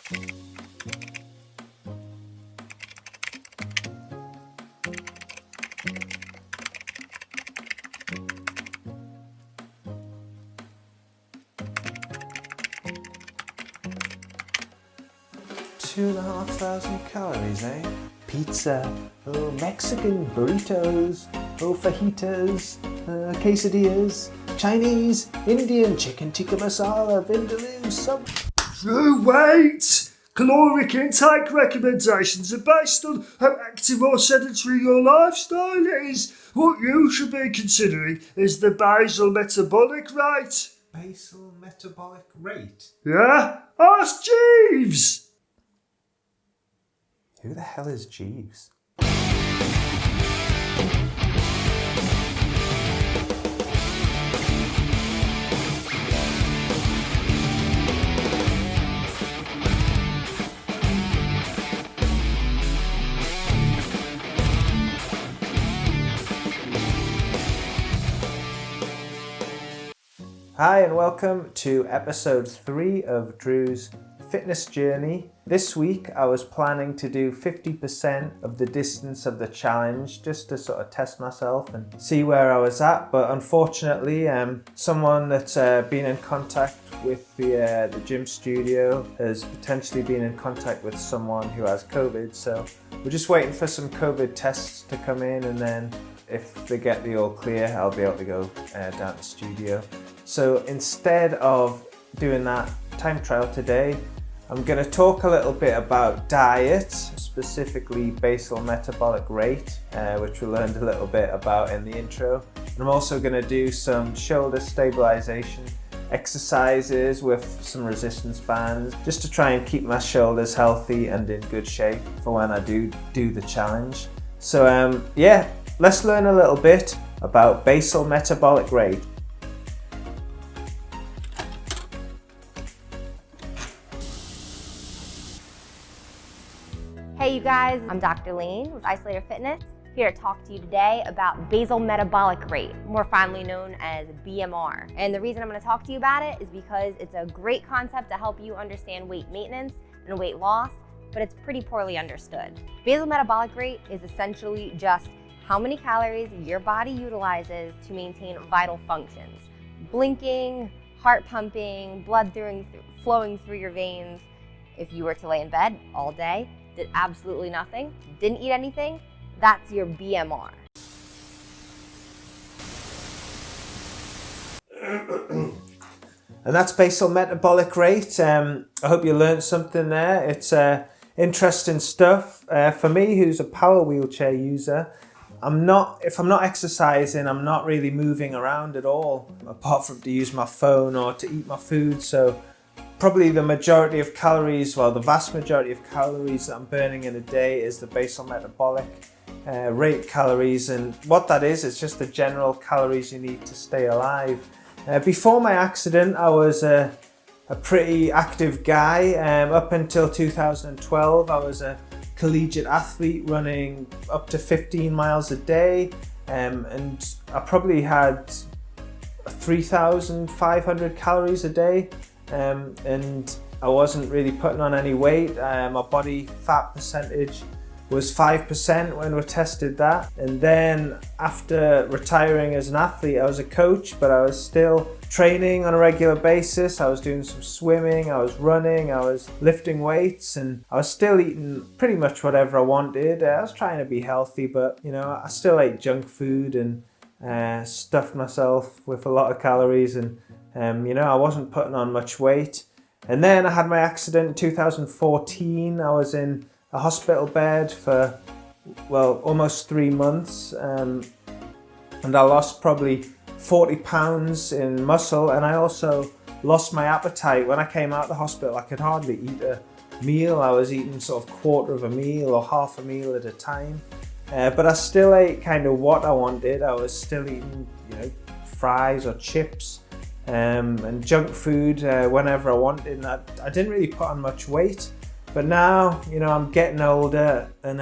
$2,500 calories, eh? Pizza, oh, Mexican burritos, oh, fajitas, quesadillas, Chinese, Indian, chicken tikka masala, vindaloo, some... True weight! Caloric intake recommendations are based on how active or sedentary your lifestyle is. What you should be considering is the basal metabolic rate. Basal metabolic rate? Yeah? Ask Jeeves! Who the hell is Jeeves? Hi and welcome to episode 3 of Drew's fitness journey. This week I was planning to do 50% of the distance of the challenge just to sort of test myself and see where I was at, but unfortunately someone that's been in contact with the gym studio has potentially been in contact with someone who has COVID, so we're just waiting for some COVID tests to come in, and then if they get the all clear I'll be able to go down to the studio. So instead of doing that time trial today, I'm going to talk a little bit about diet, specifically basal metabolic rate, which we learned a little bit about in the intro. And I'm also going to do some shoulder stabilisation exercises with some resistance bands, just to try and keep my shoulders healthy and in good shape for when I do the challenge. So yeah, let's learn a little bit about basal metabolic rate. Hey you guys, I'm Dr. Lane with Isolator Fitness, here to talk to you today about basal metabolic rate, more finely known as BMR. And the reason I'm going to talk to you about it is because it's a great concept to help you understand weight maintenance and weight loss, but it's pretty poorly understood. Basal metabolic rate is essentially just how many calories your body utilizes to maintain vital functions. Blinking, heart pumping, blood flowing through your veins. If you were to lay in bed all day, did absolutely nothing, didn't eat anything, that's your BMR. And that's basal metabolic rate. I hope you learned something there. It's interesting stuff. For me, who's a power wheelchair user, if I'm not exercising, I'm not really moving around at all, apart from to use my phone or to eat my food. So probably the majority of calories, well, the vast majority of calories that I'm burning in a day is the basal metabolic rate calories. And what that is, it's just the general calories you need to stay alive. Before my accident, I was a pretty active guy. Up until 2012, I was a collegiate athlete running up to 15 miles a day. And I probably had 3,500 calories a day. And I wasn't really putting on any weight. My body fat percentage was 5% when we tested that. And then after retiring as an athlete, I was a coach, but I was still training on a regular basis. I was doing some swimming, I was running, I was lifting weights, and I was still eating pretty much whatever I wanted. I was trying to be healthy, but I still ate junk food and stuffed myself with a lot of calories, and I wasn't putting on much weight. And then I had my accident in 2014. I was in a hospital bed for, almost 3 months. And I lost probably 40 pounds in muscle. And I also lost my appetite. When I came out of the hospital, I could hardly eat a meal. I was eating sort of quarter of a meal or half a meal at a time. But I still ate kind of what I wanted. I was still eating, fries or chips. And junk food whenever I wanted. And I didn't really put on much weight, but now I'm getting older, and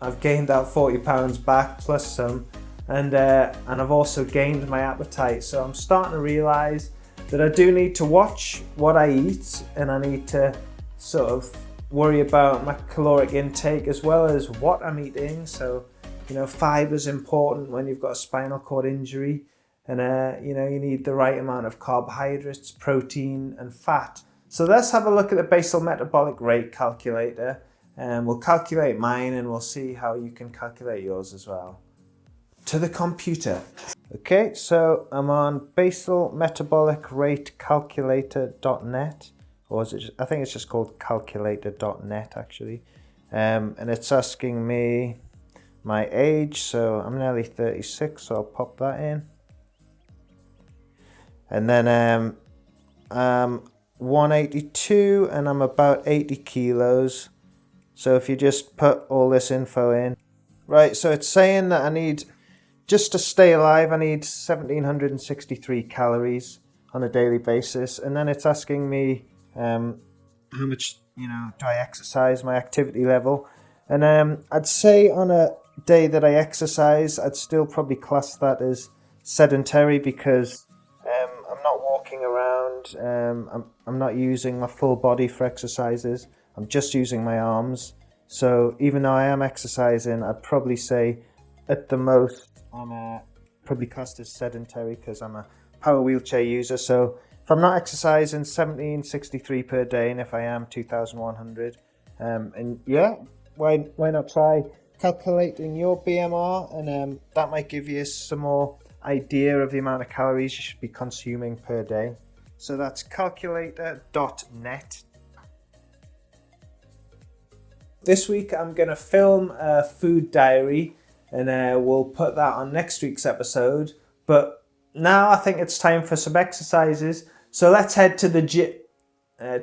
I've gained that 40 pounds back plus some, and I've also gained my appetite. So I'm starting to realize that I do need to watch what I eat, and I need to sort of worry about my caloric intake as well as what I'm eating. So, you know, fiber is important when you've got a spinal cord injury, and you know, you need the right amount of carbohydrates, protein and fat. So let's have a look at the basal metabolic rate calculator, and we'll calculate mine and we'll see how you can calculate yours as well. To the computer. Okay, so I'm on basal metabolic rate calculator.net, or is it I think it's just called calculator.net actually. And it's asking me my age, so I'm nearly 36, so I'll pop that in. And then I'm 182 and I'm about 80 kilos. So if you just put all this info in. Right, so it's saying that I need, just to stay alive, I need 1763 calories on a daily basis. And then it's asking me how much, you know, do I exercise, my activity level. And I'd say on a day that I exercise, I'd still probably class that as sedentary, because I'm not walking around, I'm not using my full body for exercises, I'm just using my arms. So even though I am exercising, I'd probably say at the most I'm probably classed as sedentary because I'm a power wheelchair user. So if I'm not exercising, 1763 per day, and if I am, 2100. And yeah, why not try calculating your BMR, and that might give you some more idea of the amount of calories you should be consuming per day. So that's calculator.net. This week I'm going to film a food diary, and we'll put that on next week's episode. But now I think it's time for some exercises. So let's head to the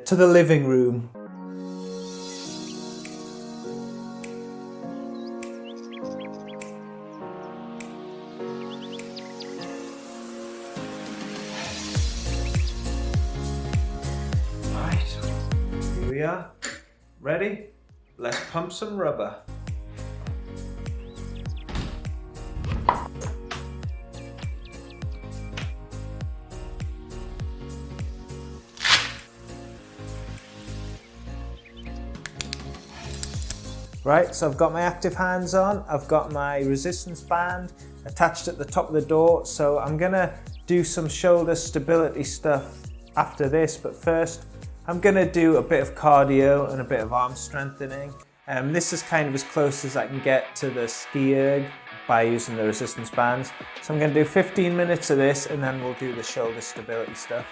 to the living room. Right, here we are. Ready? Let's pump some rubber. Right, so I've got my active hands on, I've got my resistance band attached at the top of the door, so I'm gonna do some shoulder stability stuff after this, but first I'm gonna do a bit of cardio and a bit of arm strengthening. This is kind of as close as I can get to the ski erg by using the resistance bands. So I'm gonna do 15 minutes of this, and then we'll do the shoulder stability stuff.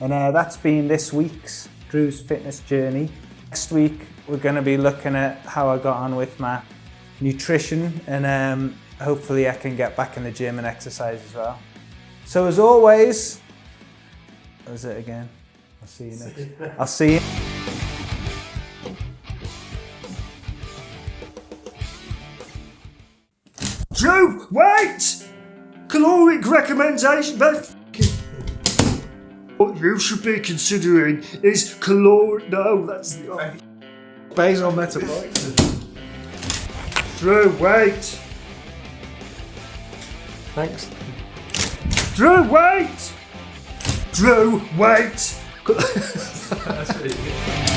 And that's been this week's Drew's fitness journey. Next week, we're going to be looking at how I got on with my nutrition, and hopefully I can get back in the gym and exercise as well. So as always, what was it again? I'll see you next. I'll see you. Drew, wait! Caloric recommendation, but what you should be considering is caloric. No, that's the Basal metabolic. Drew, wait! Thanks. Drew, wait! Drew, wait! That's really good.